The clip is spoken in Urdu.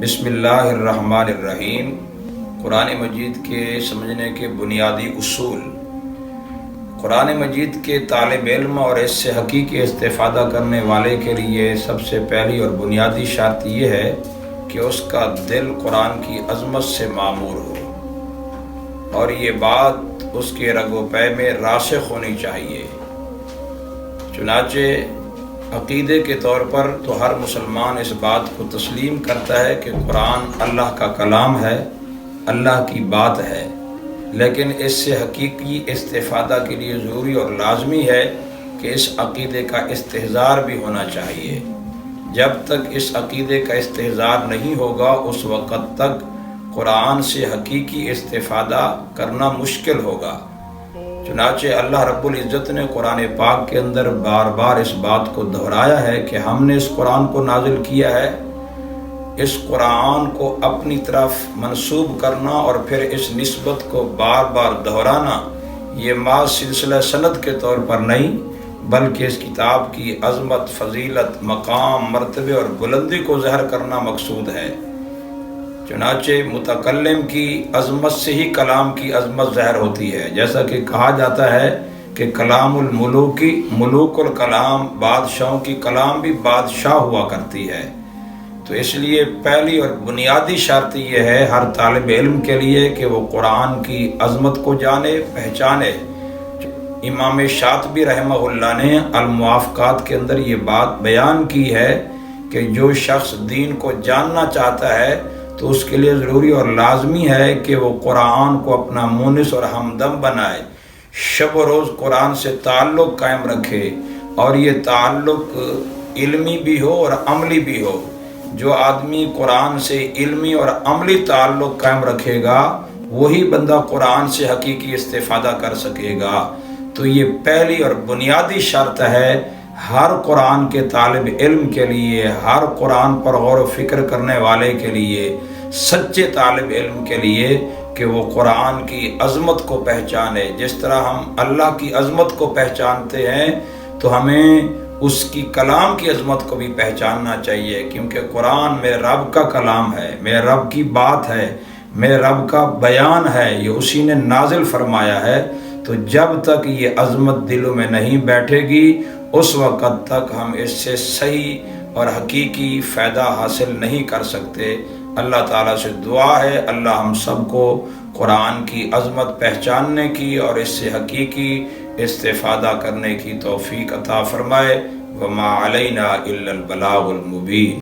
بسم اللہ الرحمن الرحیم۔ قرآن مجید کے سمجھنے کے بنیادی اصول۔ قرآن مجید کے طالب علم اور اس سے حقیقی استفادہ کرنے والے کے لیے سب سے پہلی اور بنیادی شرط یہ ہے کہ اس کا دل قرآن کی عظمت سے معمور ہو اور یہ بات اس کے رگ و پے میں راسخ ہونی چاہیے۔ چنانچہ عقیدے کے طور پر تو ہر مسلمان اس بات کو تسلیم کرتا ہے کہ قرآن اللہ کا کلام ہے، اللہ کی بات ہے، لیکن اس سے حقیقی استفادہ کے لیے ضروری اور لازمی ہے کہ اس عقیدے کا استحضار بھی ہونا چاہیے۔ جب تک اس عقیدے کا استحضار نہیں ہوگا اس وقت تک قرآن سے حقیقی استفادہ کرنا مشکل ہوگا۔ چنانچہ اللہ رب العزت نے قرآن پاک کے اندر بار بار اس بات کو دہرایا ہے کہ ہم نے اس قرآن کو نازل کیا ہے۔ اس قرآن کو اپنی طرف منسوب کرنا اور پھر اس نسبت کو بار بار دہرانا یہ محض سلسلہ سند کے طور پر نہیں بلکہ اس کتاب کی عظمت، فضیلت، مقام، مرتبے اور بلندی کو ظاہر کرنا مقصود ہے۔ چنانچہ متکلم کی عظمت سے ہی کلام کی عظمت ظاہر ہوتی ہے، جیسا کہ کہا جاتا ہے کہ کلام الملوکی ملوک الکلام، بادشاہوں کی کلام بھی بادشاہ ہوا کرتی ہے۔ تو اس لیے پہلی اور بنیادی شرط یہ ہے ہر طالب علم کے لیے کہ وہ قرآن کی عظمت کو جانے، پہچانے۔ امام شاطبی رحمہ اللہ نے الموافقات کے اندر یہ بات بیان کی ہے کہ جو شخص دین کو جاننا چاہتا ہے تو اس کے لیے ضروری اور لازمی ہے کہ وہ قرآن کو اپنا مونس اور ہمدم بنائے، شب و روز قرآن سے تعلق قائم رکھے، اور یہ تعلق علمی بھی ہو اور عملی بھی ہو۔ جو آدمی قرآن سے علمی اور عملی تعلق قائم رکھے گا وہی بندہ قرآن سے حقیقی استفادہ کر سکے گا۔ تو یہ پہلی اور بنیادی شرط ہے ہر قرآن کے طالب علم کے لیے، ہر قرآن پر غور و فکر کرنے والے کے لیے، سچے طالب علم کے لیے کہ وہ قرآن کی عظمت کو پہچانے۔ جس طرح ہم اللہ کی عظمت کو پہچانتے ہیں تو ہمیں اس کی کلام کی عظمت کو بھی پہچاننا چاہیے، کیونکہ قرآن میرے رب کا کلام ہے، میرے رب کی بات ہے، میرے رب کا بیان ہے، یہ اسی نے نازل فرمایا ہے۔ تو جب تک یہ عظمت دلوں میں نہیں بیٹھے گی اس وقت تک ہم اس سے صحیح اور حقیقی فائدہ حاصل نہیں کر سکتے۔ اللہ تعالیٰ سے دعا ہے اللہ ہم سب کو قرآن کی عظمت پہچاننے کی اور اس سے حقیقی استفادہ کرنے کی توفیق عطا فرمائے۔ وما علینا الا البلاغ المبین۔